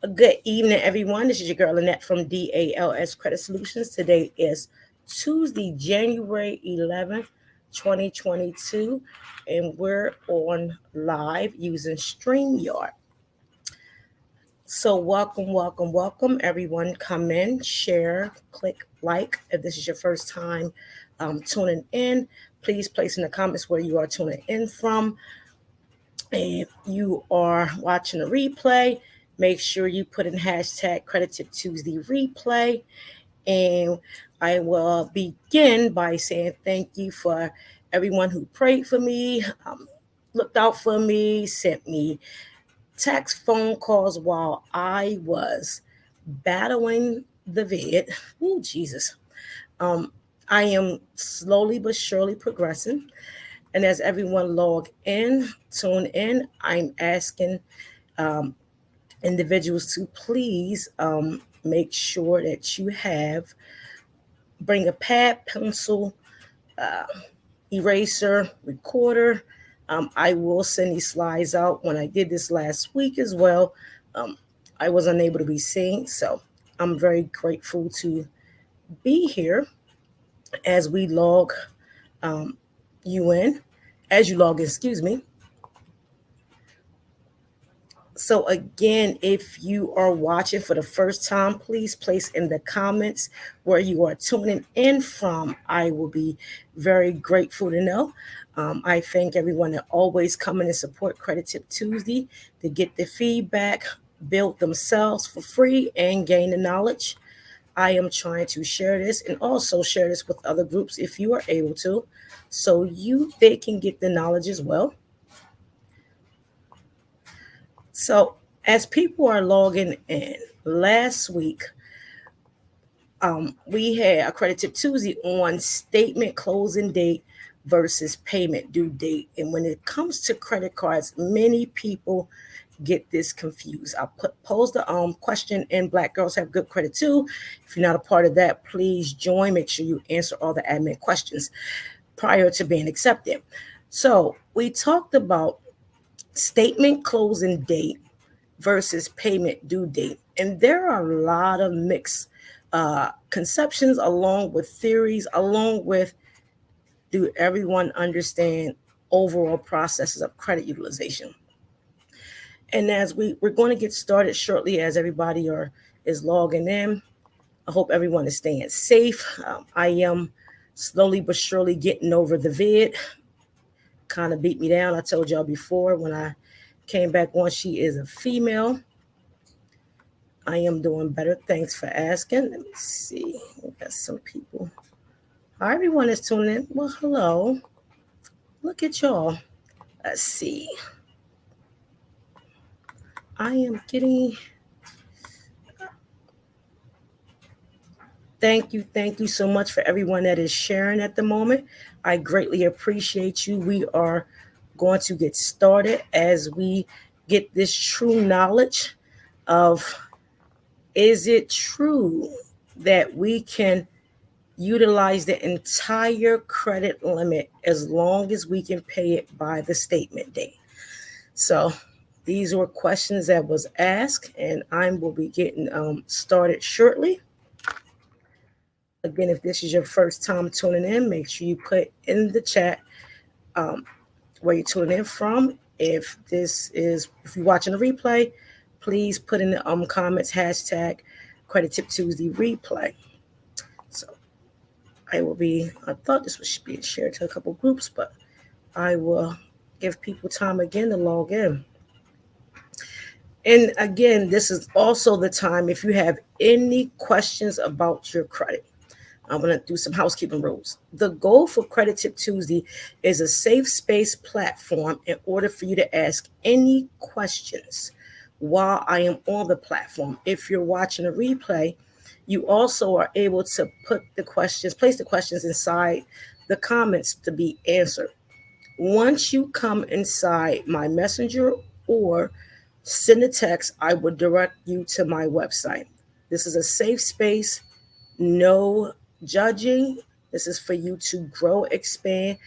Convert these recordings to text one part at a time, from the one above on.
A good evening, everyone. This is your girl Annette from DALS Credit Solutions. Today is Tuesday, January 11th, 2022, and we're on live using StreamYard. So, welcome, everyone. Come in, share, click like. If this is your first time tuning in, please place in the comments where you are tuning in from. If you are watching a replay, make sure you put in hashtag Credit Tip Tuesday replay. And I will begin by saying thank you for everyone who prayed for me, looked out for me, sent me text, phone calls while I was battling the vid. Oh, Jesus. Um, I am slowly but surely progressing. And as everyone log in, tune in, I'm asking um, individuals to please make sure that you bring a pad, pencil, uh, eraser, recorder. I will send these slides out. When I did this last week as well, um, I was unable to be seen. So I'm very grateful to be here as we log um, you in, as you log in, excuse me. So again, if you are watching for the first time, please place in the comments where you are tuning in from. I will be very grateful to know. I thank everyone that always come in and support Credit Tip Tuesday to get the feedback, build themselves for free, and gain the knowledge. I am trying to share this and also share this with other groups if you are able to, so they can get the knowledge as well. So, as people are logging in, last week we had a Credit Tip Tuesday on statement closing date versus payment due date. And when it comes to credit cards, many people get this confused. I'll pose the question in Black Girls Have Good Credit Too. If you're not a part of that, please join. Make sure you answer all the admin questions prior to being accepted. So we talked about statement closing date versus payment due date. And there are a lot of mixed conceptions, along with theories, along with do everyone understand overall processes of credit utilization. And as we're going to get started shortly, as everybody is logging in, I hope everyone is staying safe. I am slowly but surely getting over the vid. Kind of beat me down. I told y'all before when I came back on, she is a female. I am doing better. Thanks for asking. Let me see. We got some people. Hi, everyone is tuning in. Well, hello. Look at y'all. Let's see. I am getting. Thank you so much for everyone that is sharing at the moment. I greatly appreciate you. We are going to get started as we get this true knowledge of, is it true that we can utilize the entire credit limit as long as we can pay it by the statement date? So these were questions that was asked, and I will be getting started shortly. Again, if this is your first time tuning in, make sure you put in the chat um, where you're tuning in from. If you're watching a replay, please put in the comments hashtag Credit Tip Tuesday replay. So I thought this was being shared to a couple groups, but I will give people time again to log in. And again, this is also the time if you have any questions about your credit. I'm going to do some housekeeping rules. The goal for Credit Tip Tuesday is a safe space platform in order for you to ask any questions while I am on the platform. If you're watching a replay, you also are able to place the questions inside the comments to be answered. Once you come inside my messenger or send a text, I will direct you to my website. This is a safe space, no judging. This is for you to grow, expand,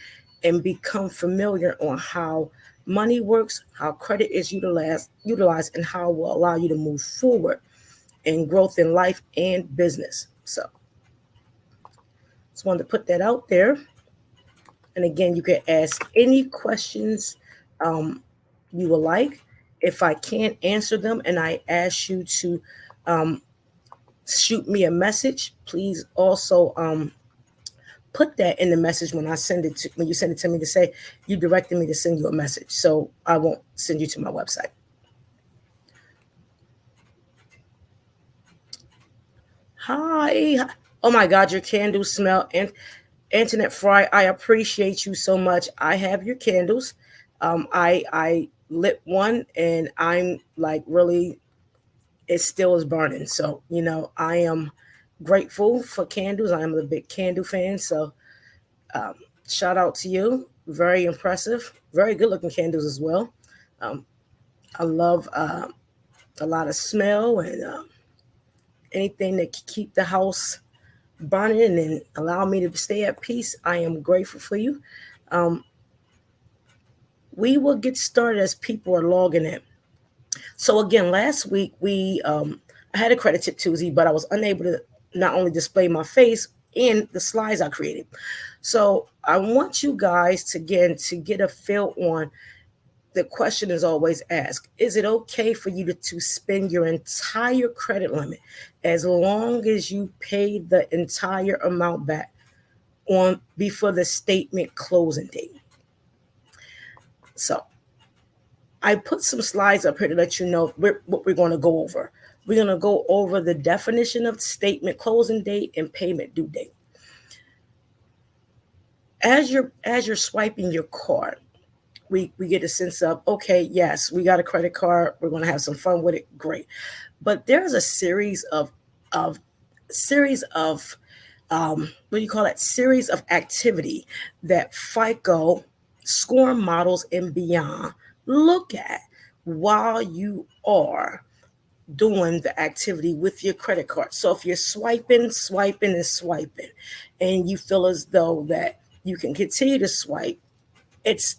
and become familiar on how money works, how credit is utilized, and how it will allow you to move forward in growth in life and business. So just wanted to put that out there. And again, you can ask any questions you would like. If I can't answer them and I ask you to um, shoot me a message, please also put that in the message when you send it to me, to say you directed me to send you a message, so I won't send you to my website. Hi. Oh my God, your candles smell. And Internet Fry, I appreciate you so much. I have your candles. I lit one and I'm like really, it still is burning. So, I am grateful for candles. I am a big candle fan. So um, shout out to you. Very impressive. Very good looking candles as well. Um, I love a lot of smell and anything that can keep the house burning and allow me to stay at peace. I am grateful for you. Um, we will get started as people are logging in. So again, last week I had a credit tip Tuesday, but I was unable to not only display my face in the slides I created. So I want you guys to get a feel on, the question is always asked: is it okay for you to spend your entire credit limit as long as you pay the entire amount back on before the statement closing date? So I put some slides up here to let you know what we're going to go over. We're going to go over the definition of statement closing date and payment due date. As you're swiping your card, we get a sense of, okay, yes, we got a credit card, we're going to have some fun with it, great. But there's a series of what do you call it? Series of activity that FICO score models and beyond look at while you are doing the activity with your credit card. So if you're swiping, and you feel as though that you can continue to swipe, it's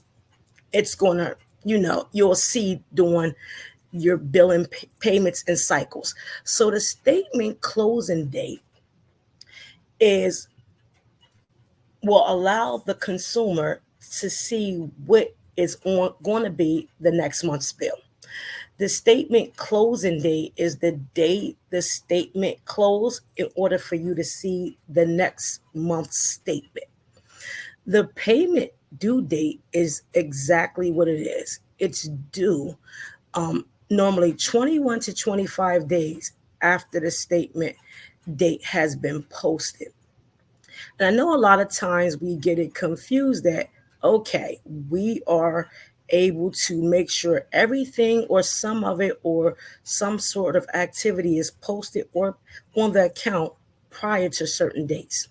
gonna, you'll see doing your billing payments and cycles. So the statement closing date is will allow the consumer to see what is going to be the next month's bill. The statement closing date is the date the statement closed in order for you to see the next month's statement. The payment due date is exactly what it is. It's due normally 21 to 25 days after the statement date has been posted. And I know a lot of times we get it confused that, okay, we are able to make sure everything or some of it or some sort of activity is posted or on the account prior to certain dates.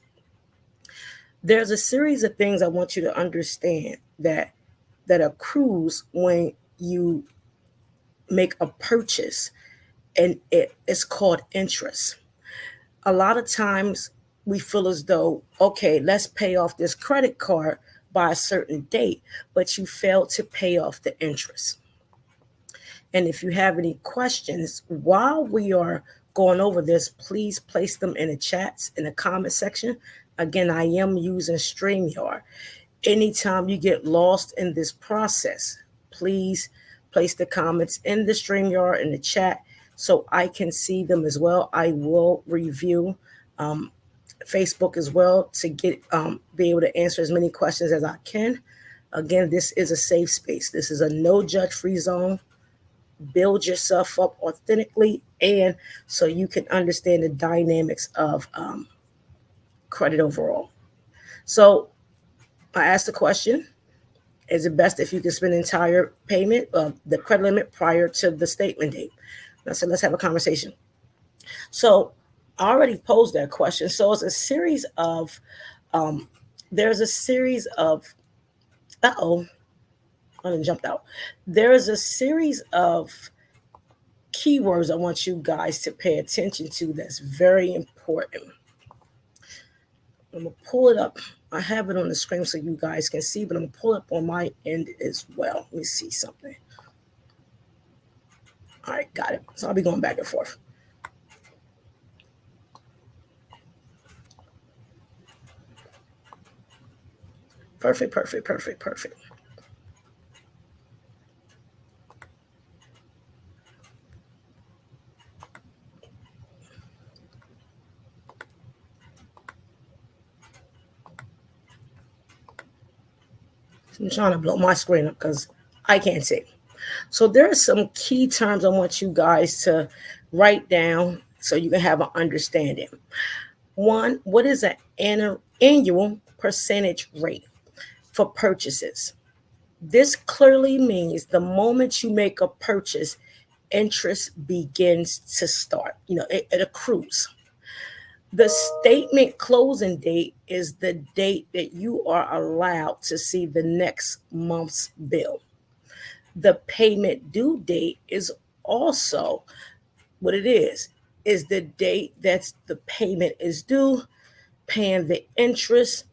There's a series of things I want you to understand that accrues when you make a purchase, and it's called interest. A lot of times we feel as though, okay, let's pay off this credit card by a certain date, but you fail to pay off the interest. And if you have any questions while we are going over this, please place them in the chats, in the comment section. Again, I am using StreamYard. Anytime you get lost in this process, please place the comments in the StreamYard in the chat so I can see them as well. I will review Facebook as well to be able to answer as many questions as I can. Again, this is a safe space. This is a no judge free zone. Build yourself up authentically, and so you can understand the dynamics of credit overall. So I asked the question: is it best if you can spend the entire payment of the credit limit prior to the statement date? And I said, let's have a conversation. So I already posed that question. So it's a series of, there's a series of, I jumped out. There is a series of keywords I want you guys to pay attention to that's very important. I'm going to pull it up. I have it on the screen so you guys can see, but I'm going to pull up on my end as well. Let me see something. All right, got it. So I'll be going back and forth. Perfect, perfect, perfect, perfect. I'm trying to blow my screen up because I can't see. So there are some key terms I want you guys to write down so you can have an understanding. One, what is an annual percentage rate for purchases? This clearly means the moment you make a purchase, interest begins to start. It accrues. The statement closing date is the date that you are allowed to see the next month's bill. The payment due date is also what it is the date that the payment is due, paying the interest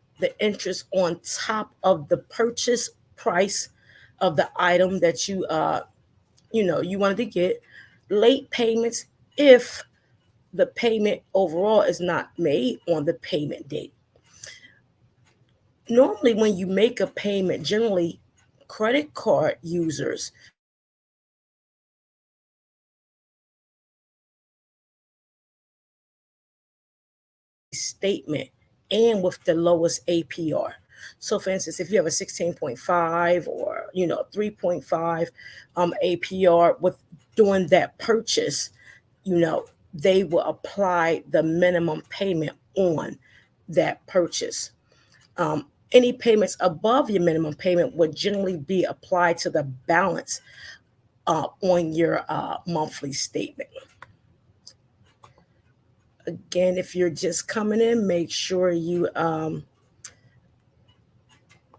on top of the purchase price of the item that you wanted to get. Late payments if the payment overall is not made on the payment date. Normally, when you make a payment, generally credit card users statement and with the lowest APR. So for instance, if you have a 16.5 or 3.5 APR with doing that purchase, they will apply the minimum payment on that purchase. Any payments above your minimum payment would generally be applied to the balance on your monthly statement. Again, if you're just coming in, make sure you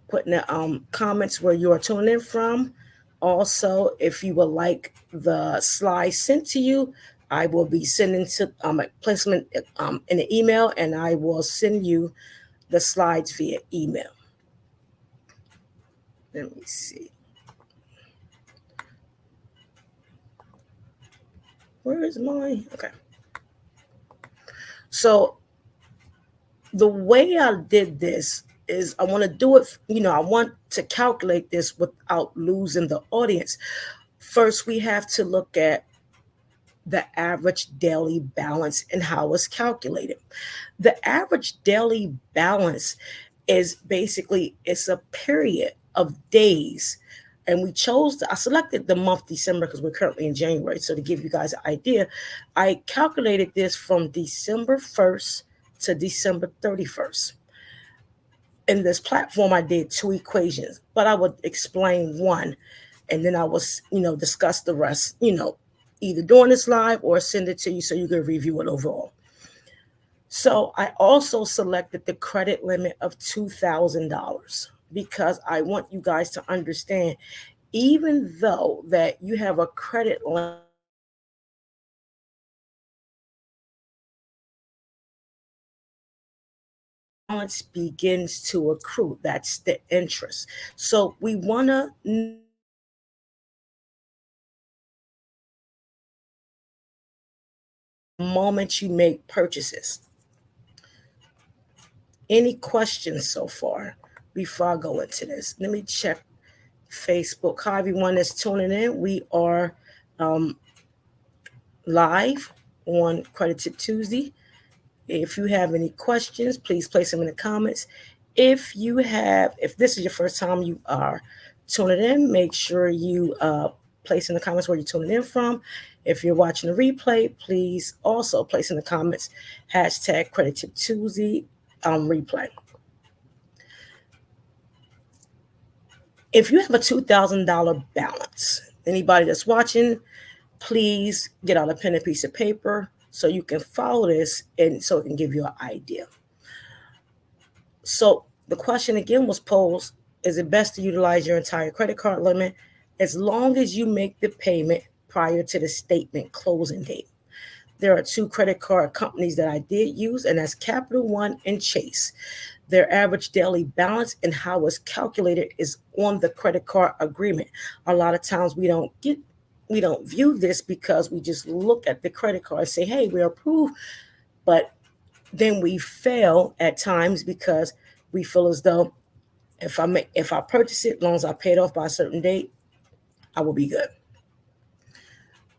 put in the comments where you are tuning in from. Also, if you would like the slides sent to you, I will be sending to placement in the email, and I will send you the slides via email. Let me see. Where is mine? Okay. So the way I did this is I want to do it, I want to calculate this without losing the audience. First, we have to look at the average daily balance and how it's calculated. The average daily balance is basically, it's a period of days. And I selected the month December because we're currently in January. So to give you guys an idea, I calculated this from December 1st to December 31st. In this platform, I did two equations, but I would explain one and then I will, discuss the rest, either during this live or send it to you so you can review it overall. So I also selected the credit limit of $2,000 because I want you guys to understand, even though that you have a credit limit, balance begins to accrue. That's the interest. So we want to moment you make purchases. Any questions so far before I go into this? Let me check Facebook. Hi, everyone that's tuning in. We are live on Credit Tip Tuesday. If you have any questions, please place them in the comments. If this is your first time you are tuning in, make sure you place in the comments where you're tuning in from. If you're watching the replay, please also place in the comments hashtag Credit Tip Tuesday replay. If you have a $2,000 balance, anybody that's watching, please get out a pen and piece of paper so you can follow this and so it can give you an idea. So the question again was posed, is it best to utilize your entire credit card limit as long as you make the payment prior to the statement closing date? There are two credit card companies that I did use, and that's Capital One and Chase. Their average daily balance and how it's calculated is on the credit card agreement. A lot of times we don't view this because we just look at the credit card and say, hey, we're approved. But then we fail at times because we feel as though if I purchase it, as long as I pay it off by a certain date, I will be good.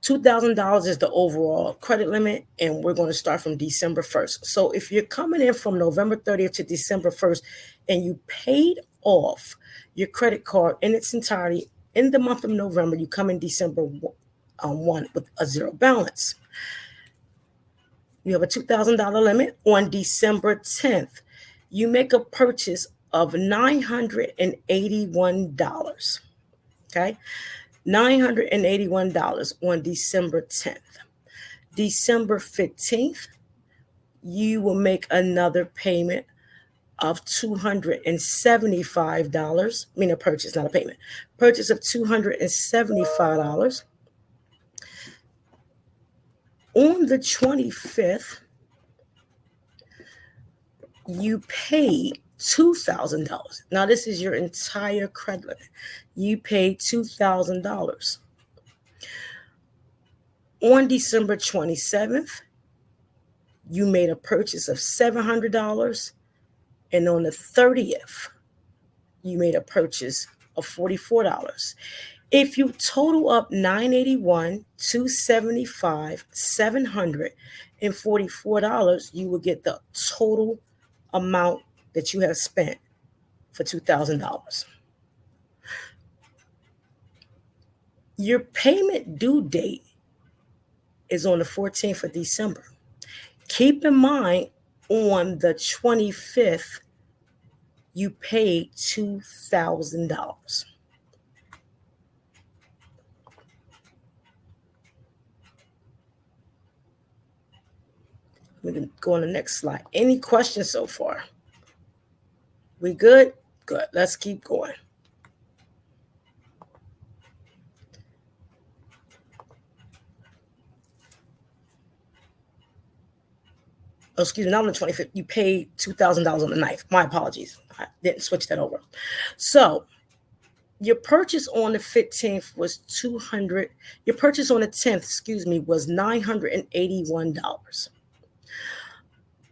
$2,000 is the overall credit limit, and we're going to start from December 1st. So if you're coming in from November 30th to December 1st and you paid off your credit card in its entirety in the month of November, you come in December 1 with a zero balance. You have a $2,000 limit. On December 10th, you make a purchase of $981. Okay? $981 on December 10th. December 15th, you will make another payment of $275. I mean, a purchase, not a payment. Purchase of $275. On the 25th, you pay $2,000. Now, this is your entire credit limit. You paid $2,000. On December 27th, you made a purchase of $700. And on the 30th, you made a purchase of $44. If you total up $981, $275, $744, you will get the total amount that you have spent for $2,000. Your payment due date is on the 14th of December. Keep in mind, on the 25th, you paid $2,000. We can go on the next slide. Any questions so far? We good? Good. Let's keep going. Oh, excuse me, not on the 25th. You paid $2,000 on the 9th. My apologies. I didn't switch that over. So your purchase on the 15th was $200. Your purchase on the 10th, was $981.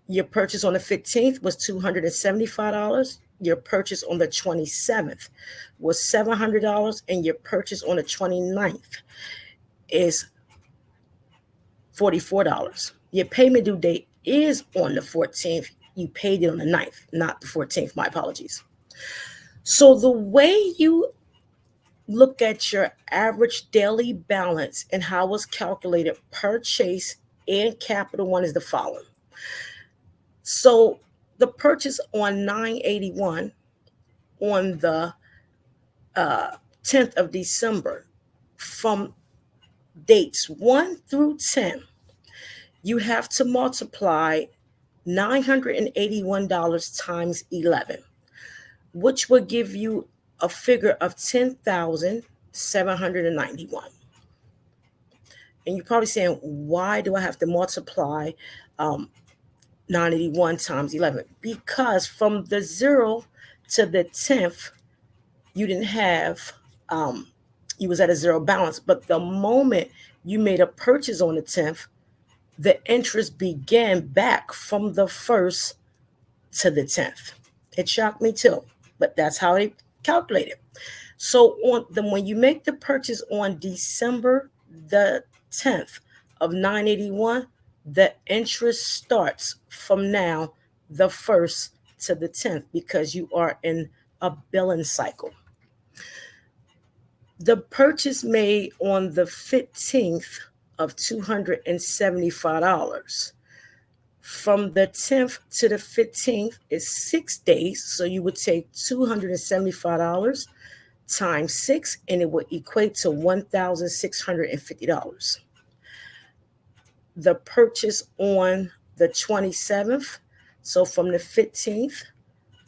Your purchase on the 15th was $275. Your purchase on the 27th was $700. And your purchase on the 29th is $44. Your payment due date is on the 14th. You paid it on the 9th, not the 14th. My apologies. So the way you look at your average daily balance and how it's calculated per Chase and Capital One is the following. So the purchase on 981 on the 10th of December, from dates 1 through 10, you have to multiply $981 times 11, which will give you a figure of $10,791. And you're probably saying, why do I have to multiply 981 times 11? Because from the 0 to the 10th, you didn't have, you was at a zero balance. But the moment you made a purchase on the 10th, the interest began back from the 1st to the 10th. It shocked me too, but that's how they calculate it. So when you make the purchase on December the 10th of 981, the interest starts from now, the 1st to the 10th, because you are in a billing cycle. The purchase made on the 15th of $275. From the 10th to the 15th is 6 days. So you would take $275 times 6, and it would equate to $1,650. The purchase on the 27th, so from the 15th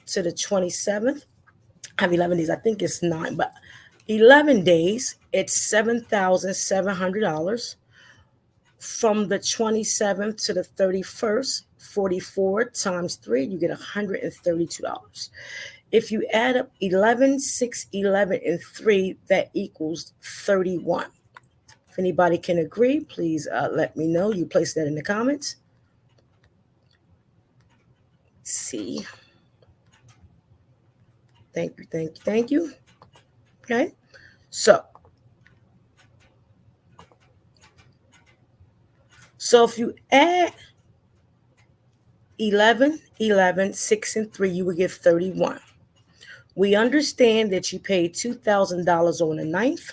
to the 27th, I have 11 days. I think it's 9, but 11 days, it's $7,700. from the 27th to the 31st, 44 times 3, you get $132. If you add up 11, 6, 11, and 3, that equals 31. If anybody can agree, please let me know. You place that in the comments. Let's see. Thank you, thank you, thank you. Okay, so if you add 11, 11, 6, and 3, you will get 31. We understand that you paid $2,000 on the 9th,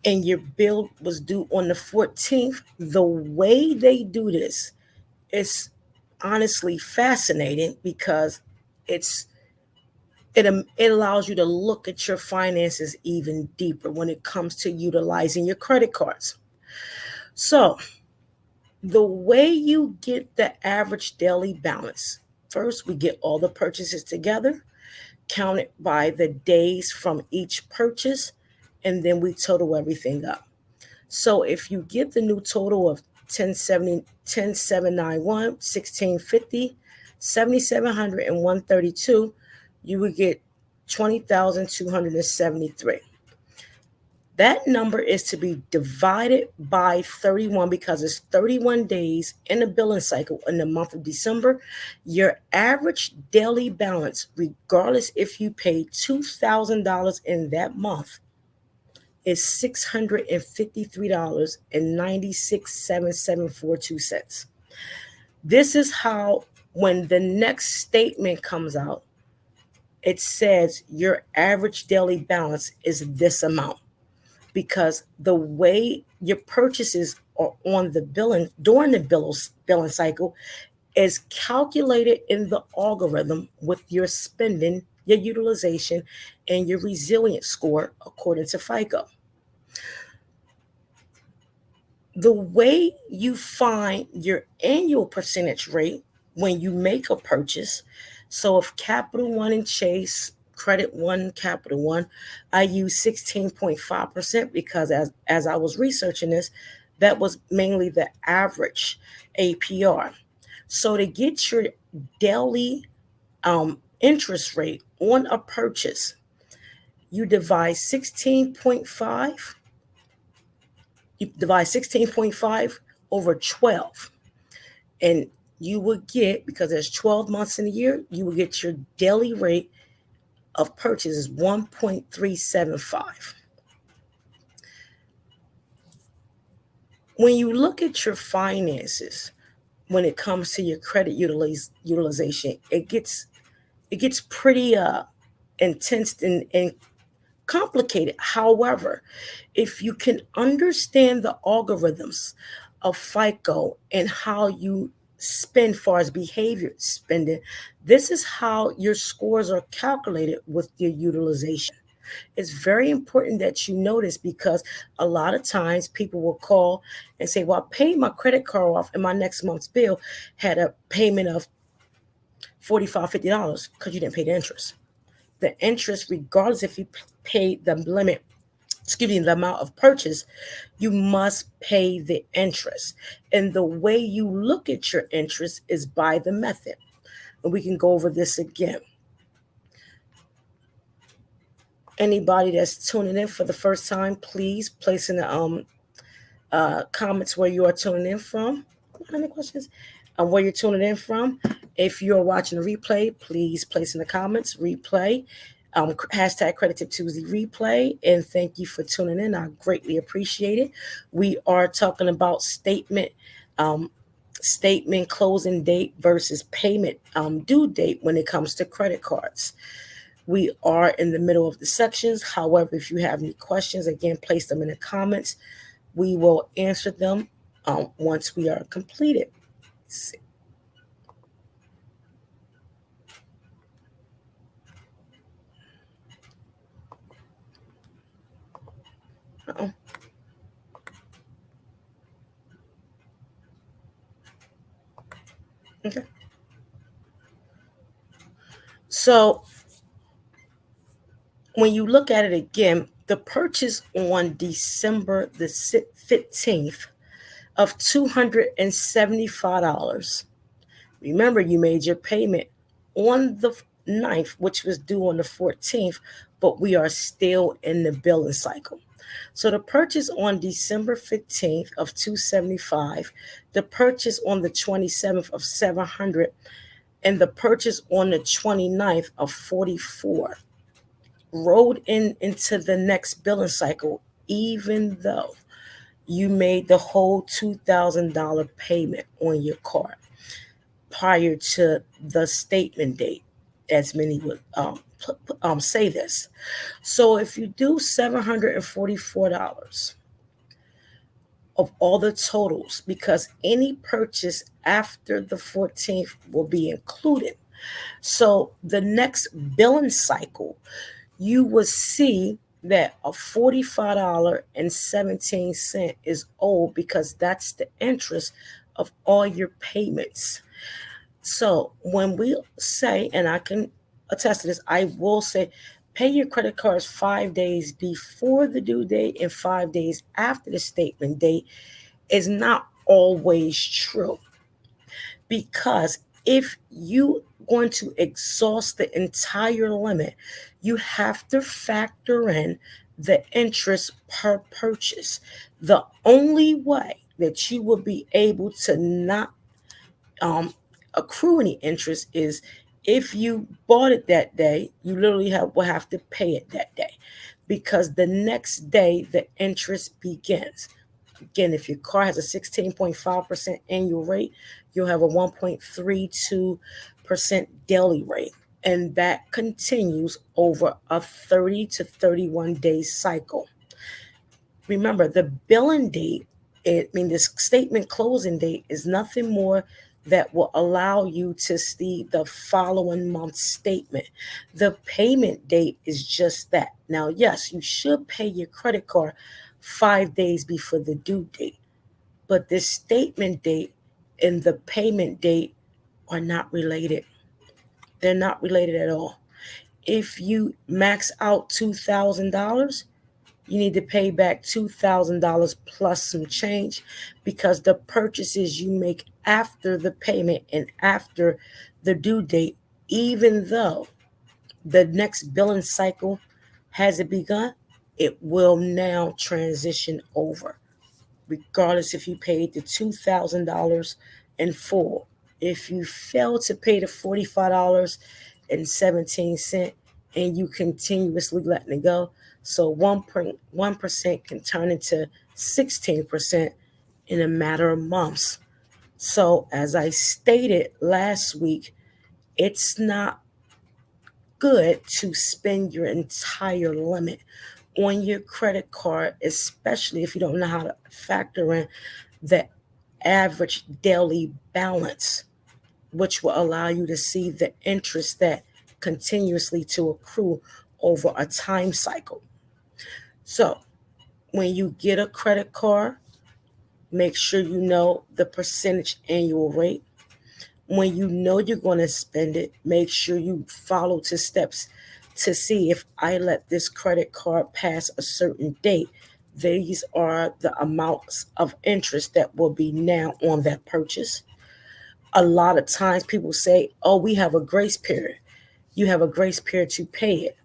and your bill was due on the 14th. The way they do this is honestly fascinating because it allows you to look at your finances even deeper when it comes to utilizing your credit cards. So the way you get the average daily balance, first we get all the purchases together, counted by the days from each purchase, and then we total everything up. So if you get the new total of 1070, 10791, 1650, 7700, and 132, you would get 20,273. That number is to be divided by 31 because it's 31 days in the billing cycle in the month of December. Your average daily balance, regardless if you paid $2,000 in that month, is $653.967742. This is how, when the next statement comes out, it says your average daily balance is this amount. Because the way your purchases are on the billing during the billing cycle is calculated in the algorithm with your spending, your utilization, and your resilience score according to FICO. The way you find your annual percentage rate when you make a purchase, so if Capital One and Chase, Credit One, Capital One, I use 16.5% because as I was researching this, that was mainly the average APR. So to get your daily interest rate on a purchase, you divide 16.5 over 12, and you would get, because there's 12 months in a year, you will get your daily rate of purchase is 1.375. When you look at your finances, when it comes to your credit utilization, it gets pretty intense and complicated. However, if you can understand the algorithms of FICO and how you spend far as behavior spending, this is how your scores are calculated with your utilization. It's very important that you notice, because a lot of times people will call and say, well, I paid my credit card off and my next month's bill had a payment of $45, $50 because you didn't pay the interest. The interest, regardless if you paid the limit, the amount of purchase, you must pay the interest. And the way you look at your interest is by the method. And we can go over this again. Anybody that's tuning in for the first time, please place in the comments where you are tuning in from. Any questions? Where you're tuning in from. If you're watching a replay, please place in the comments replay. Hashtag Credit Tip Tuesday replay. And thank you for tuning in. I greatly appreciate it. We are talking about statement closing date versus payment due date when it comes to credit cards. We are in the middle of the sections. However, if you have any questions, again, place them in the comments. We will answer them once we are completed. Let's see. Uh-oh. Okay. So when you look at it again, The purchase on December the 15th of $275. Remember, you made your payment on the 9th, which was due on the 14th, but we are still in the billing cycle. So the purchase on December 15th of 275, the purchase on the 27th of 700, and the purchase on the 29th of 44 rolled into the next billing cycle, even though you made the whole $2,000 payment on your card prior to the statement date, as many would say this. So if you do $744 of all the totals, because any purchase after the 14th will be included. So the next billing cycle, you will see that a $45.17 is owed because that's the interest of all your payments. So when we say, and I can attest to this, I will say pay your credit cards 5 days before the due date and 5 days after the statement date is not always true. Because if you going to exhaust the entire limit, you have to factor in the interest per purchase. The only way that you will be able to not accrue any interest is if you bought it that day, you literally will have to pay it that day, because the next day the interest begins. Again, if your car has a 16.5% annual rate, you'll have a 1.32% daily rate. And that continues over a 30 to 31 day cycle. Remember, the billing date, the statement closing date is nothing more that will allow you to see the following month's statement. The payment date is just that. Now, yes, you should pay your credit card 5 days before the due date, but the statement date and the payment date are not related. They're not related at all. If you max out $2,000, you need to pay back $2,000 plus some change, because the purchases you make after the payment and after the due date, even though the next billing cycle hasn't begun, it will now transition over, regardless if you paid the $2,000 in full. If you fail to pay the $45.17 and you continuously letting it go, so 1% can turn into 16% in a matter of months. So as I stated last week, it's not good to spend your entire limit on your credit card, especially if you don't know how to factor in the average daily balance, which will allow you to see the interest that continuously to accrue over a time cycle. So when you get a credit card, make sure you know the percentage annual rate. When you know you're going to spend it, make sure you follow the steps to see if I let this credit card pass a certain date. These are the amounts of interest that will be now on that purchase. A lot of times people say, oh, we have a grace period. You have a grace period to pay it.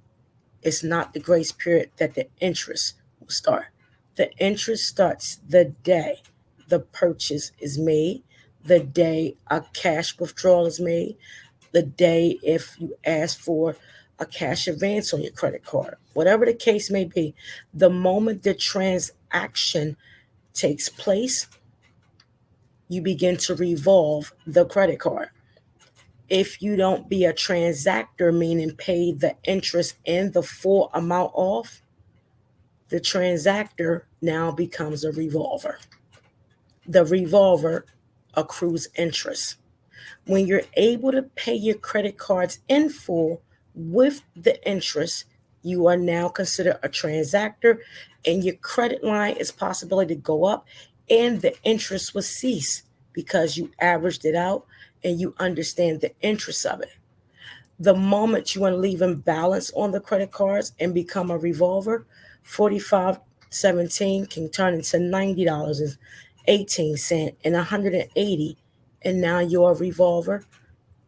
It's not the grace period that the interest will start. The interest starts the day the purchase is made, the day a cash withdrawal is made, the day if you ask for a cash advance on your credit card, whatever the case may be. The moment the transaction takes place, you begin to revolve the credit card. If you don't be a transactor, meaning pay the interest and the full amount off, the transactor now becomes a revolver. The revolver accrues interest. When you're able to pay your credit cards in full with the interest, you are now considered a transactor, and your credit line is possibility to go up and the interest will cease because you averaged it out and you understand the interest of it. The moment you want to leave in balance on the credit cards and become a revolver, 45.17 can turn into $90.18 and 180, and now you're a revolver,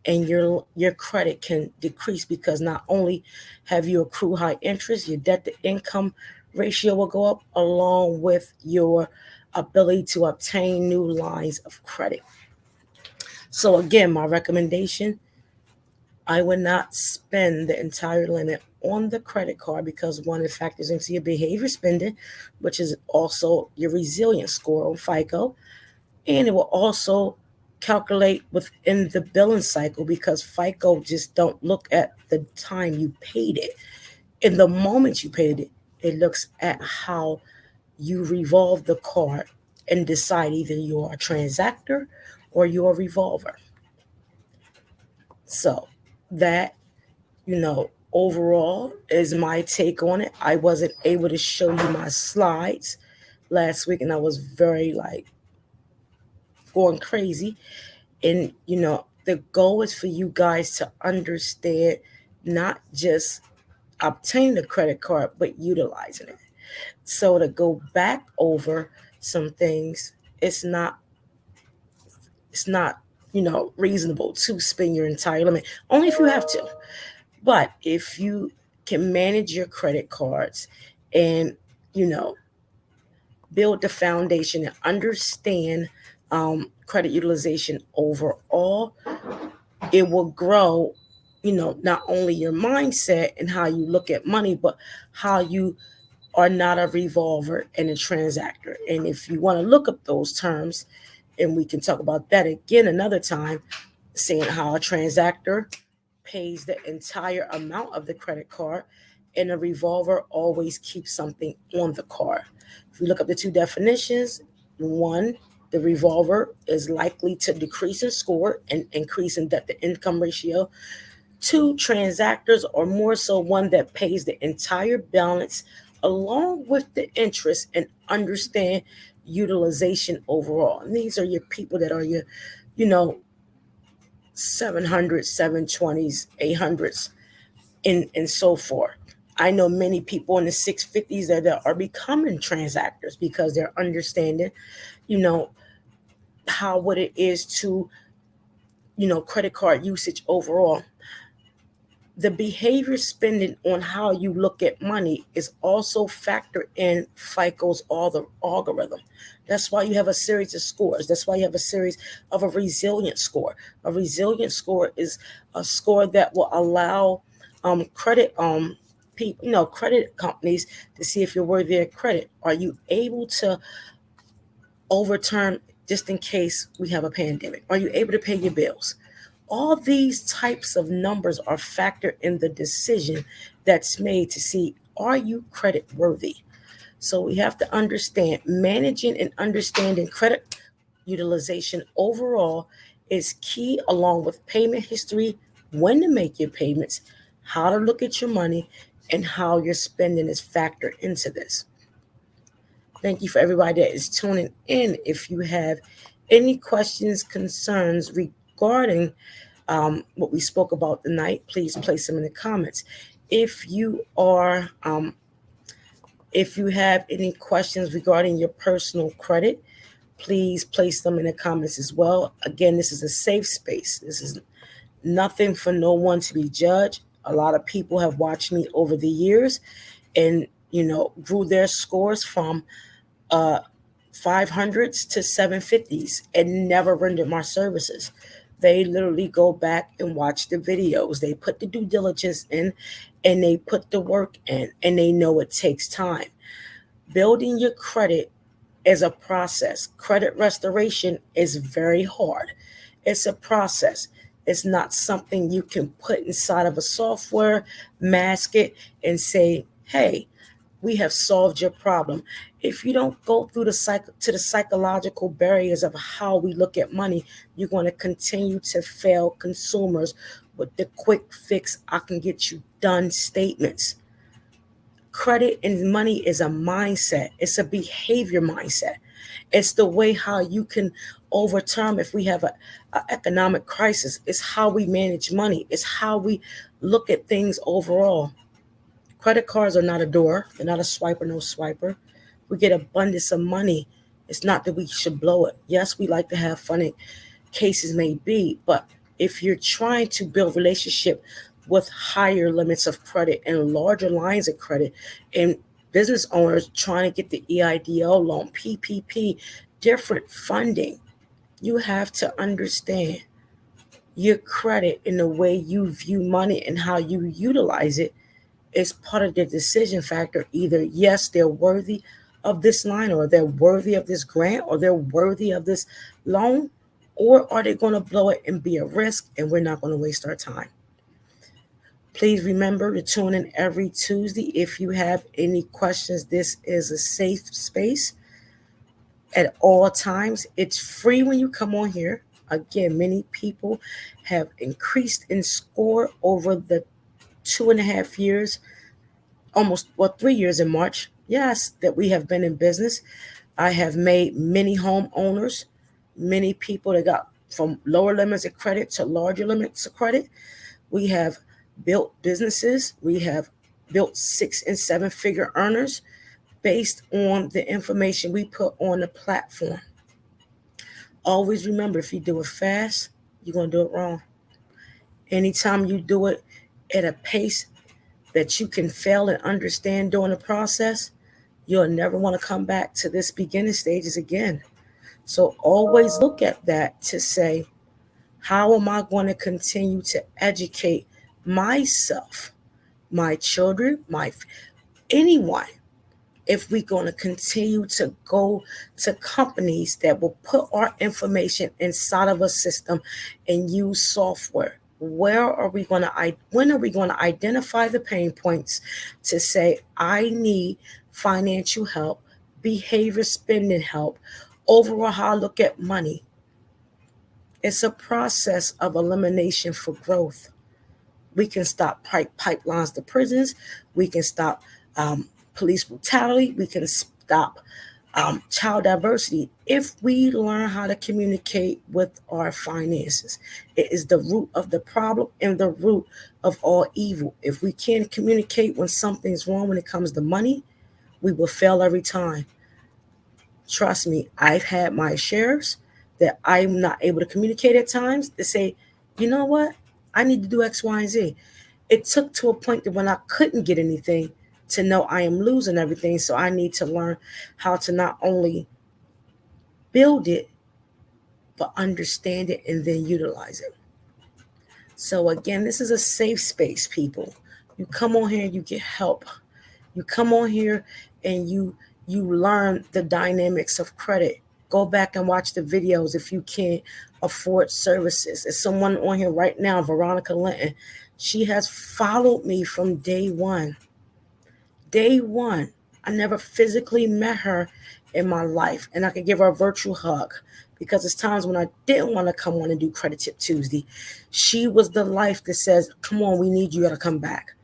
and your credit can decrease because not only have you accrue high interest, your debt to income ratio will go up along with your ability to obtain new lines of credit. So again, my recommendation, I would not spend the entire limit on the credit card because one, it factors into your behavior spending, which is also your resilience score on FICO, and it will also calculate within the billing cycle because FICO just don't look at the time you paid it. In the moment you paid it, it looks at how you revolve the card and decide either you're a transactor or you're a revolver. So that, overall is my take on it. I wasn't able to show you my slides last week, and I was very going crazy. And the goal is for you guys to understand not just obtaining a credit card, but utilizing it. So to go back over some things, it's not reasonable to spend your entire limit, only if you have to. But if you can manage your credit cards and build the foundation and understand credit utilization overall, it will grow, not only your mindset and how you look at money, but how you are not a revolver and a transactor. And if you want to look up those terms, and we can talk about that again another time, seeing how a transactor pays the entire amount of the credit card and a revolver always keeps something on the card. If you look up the two definitions, one, the revolver is likely to decrease in score and increase in debt to income ratio. Two, transactors are more so one that pays the entire balance along with the interest and understand utilization overall. And these are your people that are your, 700s, 720s, 800s, and so forth. I know many people in the 650s that are becoming transactors because they're understanding, how what it is to, credit card usage overall. The behavior spending on how you look at money is also factored in FICO's algorithm. That's why you have a series of scores. That's why you have a series of a resilient score. A resilient score is a score that will allow credit people, credit companies to see if you're worthy of credit. Are you able to overturn just in case we have a pandemic? Are you able to pay your bills? All these types of numbers are factored in the decision that's made to see, are you credit worthy? So we have to understand managing and understanding credit utilization overall is key, along with payment history, when to make your payments, how to look at your money, and how your spending is factored into this. Thank you for everybody that is tuning in. If you have any questions, concerns regarding what we spoke about tonight, please place them in the comments. If you have any questions regarding your personal credit, please place them in the comments as well. Again, this is a safe space. This is nothing for no one to be judged. A lot of people have watched me over the years and, grew their scores from 500s to 750s and never rendered my services. They literally go back and watch the videos. They put the due diligence in and they put the work in, and they know it takes time. Building your credit is a process. Credit restoration is very hard. It's a process. It's not something you can put inside of a software, mask it, and say, hey, we have solved your problem. If you don't go through the psychological barriers of how we look at money, you're going to continue to fail consumers with the quick fix, I can get you done statements. Credit and money is a mindset. It's a behavior mindset. It's the way how you can over time, if we have a economic crisis, it's how we manage money. It's how we look at things overall. Credit cards are not a door. They're not a swiper, no swiper. We get abundance of money. It's not that we should blow it. Yes, we like to have fun, cases may be, but if you're trying to build relationship with higher limits of credit and larger lines of credit, and business owners trying to get the EIDL loan, PPP, different funding, you have to understand your credit in the way you view money and how you utilize it is part of the decision factor. Either yes, they're worthy of this line, or they're worthy of this grant, or they're worthy of this loan, or are they going to blow it and be a risk, and we're not going to waste our time. Please remember to tune in every Tuesday. If you have any questions, this is a safe space at all times. It's free when you come on here. Again, many people have increased in score over the 2.5 years, almost 3 years in March. Yes, that we have been in business. I have made many homeowners, many people that got from lower limits of credit to larger limits of credit. We have built businesses. We have built 6 and 7 figure earners based on the information we put on the platform. Always remember, if you do it fast, you're going to do it wrong. Anytime you do it at a pace that you can fail and understand during the process, you'll never want to come back to this beginning stages again. So always look at that to say, how am I going to continue to educate myself, my children, anyone, if we're going to continue to go to companies that will put our information inside of a system and use software? When are we going to identify the pain points to say, I need financial help, behavior spending help, overall how I look at money? It's a process of elimination for growth. We can stop pipelines to prisons. We can stop police brutality. We can stop child diversity if we learn how to communicate with our finances. It is the root of the problem and the root of all evil. If we can't communicate when something's wrong when it comes to money, we will fail every time. Trust me, I've had my shares that I'm not able to communicate at times to say, you know what? I need to do X, Y, and Z. It took to a point that when I couldn't get anything to know I am losing everything. So I need to learn how to not only build it, but understand it and then utilize it. So again, this is a safe space, people. You come on here and you get help. You come on here and you learn the dynamics of credit. Go back and watch the videos if you can't afford services. There's someone on here right now, Veronica Linton. She has followed me from day one. Day one. I never physically met her in my life, and I could give her a virtual hug because it's times when I didn't want to come on and do Credit Tip Tuesday. She was the life that says, come on, we need you to come back.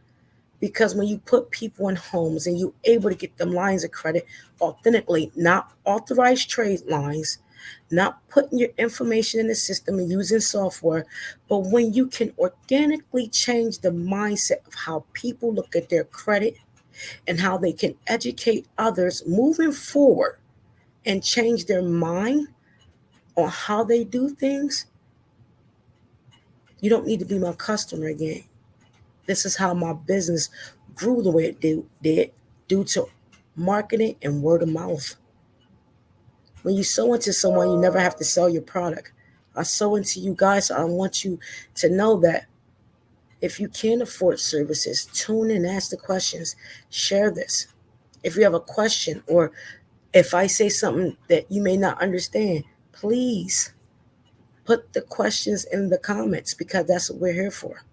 Because when you put people in homes and you're able to get them lines of credit authentically, not authorized trade lines, not putting your information in the system and using software, but when you can organically change the mindset of how people look at their credit and how they can educate others moving forward and change their mind on how they do things, you don't need to be my customer again. This is how my business grew the way it did due to marketing and word of mouth. When you sow into someone, you never have to sell your product. I sow into you guys. So I want you to know that if you can't afford services, tune in, ask the questions, share this. If you have a question or if I say something that you may not understand, please put the questions in the comments because that's what we're here for.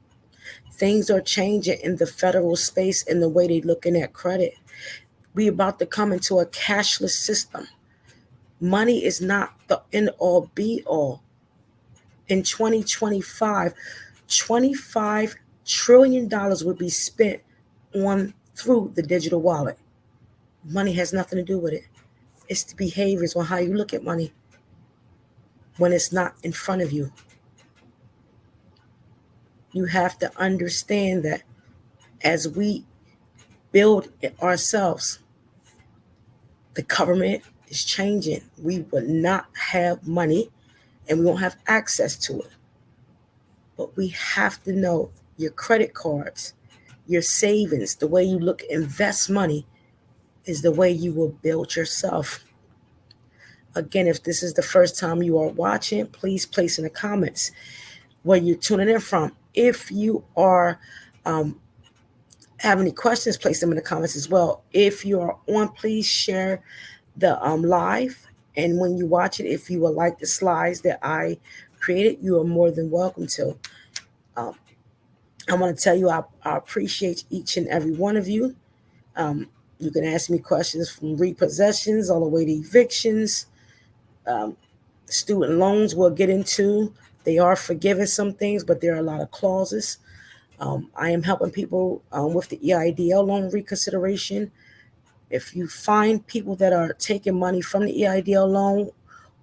Things are changing in the federal space in the way they're looking at credit. We're about to come into a cashless system. Money is not the end all be all. In 2025, $25 trillion would be spent through the digital wallet. Money has nothing to do with it. It's the behaviors on how you look at money. when it's not in front of you. You have to understand that as we build it ourselves, the government is changing. We will not have money and we won't have access to it. But we have to know your credit cards, your savings, the way you invest money is the way you will build yourself. Again, if this is the first time you are watching, please place in the comments where you're tuning in from. If you are have any questions, place them in the comments as well. If you are on, please share the live. And when you watch it, if you would like the slides that I created, you are more than welcome to. I want to tell you I appreciate each and every one of you. You can ask me questions from repossessions all the way to evictions. Student loans we'll get into. They are forgiving some things, but there are a lot of clauses. I am helping people with the EIDL loan reconsideration. If you find people that are taking money from the EIDL loan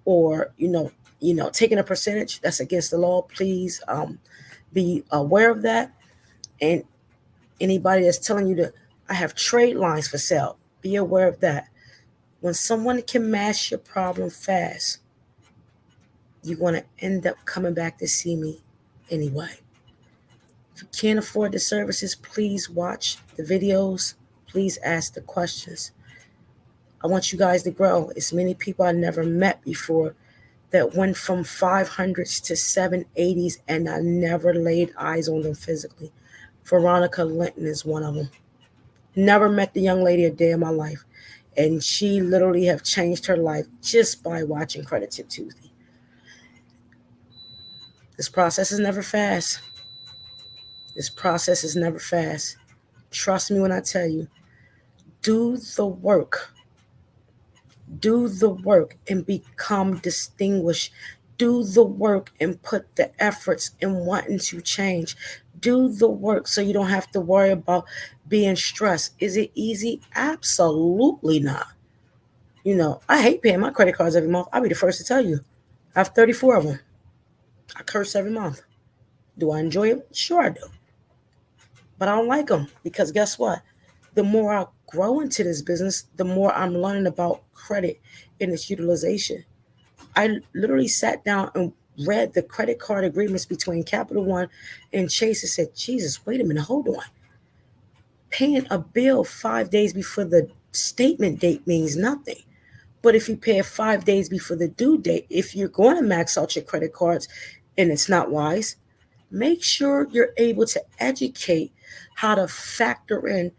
or, taking a percentage that's against the law, please be aware of that. And anybody that's telling you that I have trade lines for sale, be aware of that. When someone can mask your problem fast, you're going to end up coming back to see me anyway. If you can't afford the services, please watch the videos. Please ask the questions. I want you guys to grow. It's many people I never met before that went from 500s to 780s, and I never laid eyes on them physically. Veronica Linton is one of them. Never met the young lady a day in my life, and she literally have changed her life just by watching Credit Tip Tuesday. This process is never fast. Trust me when I tell you, do the work. Do the work and become distinguished. Do the work and put the efforts in wanting to change. Do the work so you don't have to worry about being stressed. Is it easy? Absolutely not. I hate paying my credit cards every month. I'll be the first to tell you. I have 34 of them. I curse every month. Do I enjoy it? Sure I do. But I don't like them because guess what? The more I grow into this business, the more I'm learning about credit and its utilization. I literally sat down and read the credit card agreements between Capital One and Chase and said, Jesus, wait a minute, hold on. Paying a bill 5 days before the statement date means nothing. But if you pay it 5 days before the due date, if you're going to max out your credit cards and it's not wise, make sure you're able to educate how to factor in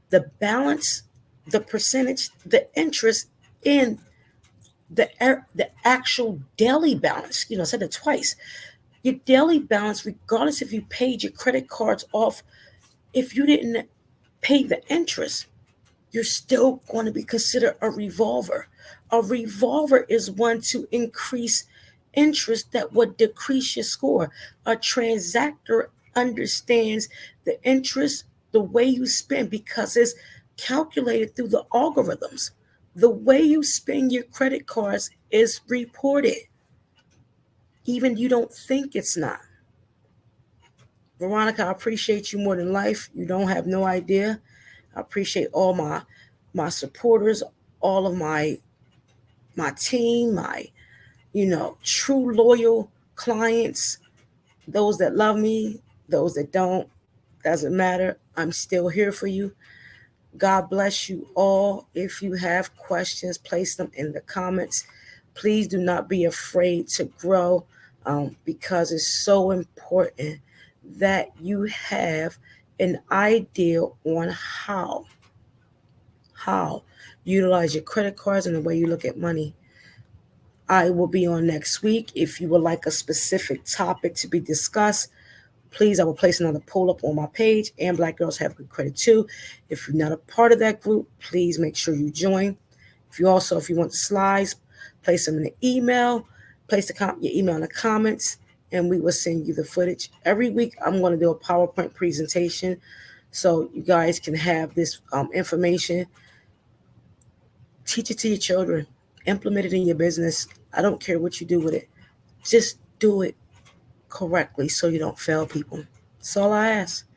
the balance, the percentage, the interest in the actual daily balance. I said it twice. Your daily balance, regardless if you paid your credit cards off, if you didn't pay the interest, you're still going to be considered a revolver. A revolver is one to increase interest that would decrease your score. A transactor understands the interest, the way you spend, because it's calculated through the algorithms. The way you spend your credit cards is reported. Even you don't think it's not. Veronica, I appreciate you more than life. You don't have no idea. I appreciate all my supporters, all of my team, my true loyal clients, those that love me, those that don't, doesn't matter. I'm still here for you. God bless you all. If you have questions, place them in the comments. Please do not be afraid to grow because it's so important that you have an idea on how utilize your credit cards and the way you look at money. I will be on next week. If you would like a specific topic to be discussed, please, I will place another poll up on my page. And Black Girls Have Good Credit too. If you're not a part of that group, please make sure you join. If you want the slides, place them in the email. Place your email in the comments, and we will send you the footage. Every week, I'm going to do a PowerPoint presentation so you guys can have this information. Teach it to your children. Implement it in your business. I don't care what you do with it. Just do it correctly so you don't fail people. That's all I ask.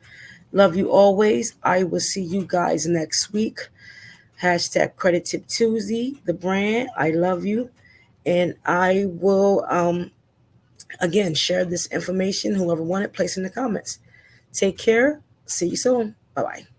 Love you always. I will see you guys next week. Hashtag Credit Tip Tuesday, the brand. I love you. And I will, again, share this information. Whoever wanted, place in the comments. Take care. See you soon. Bye-bye.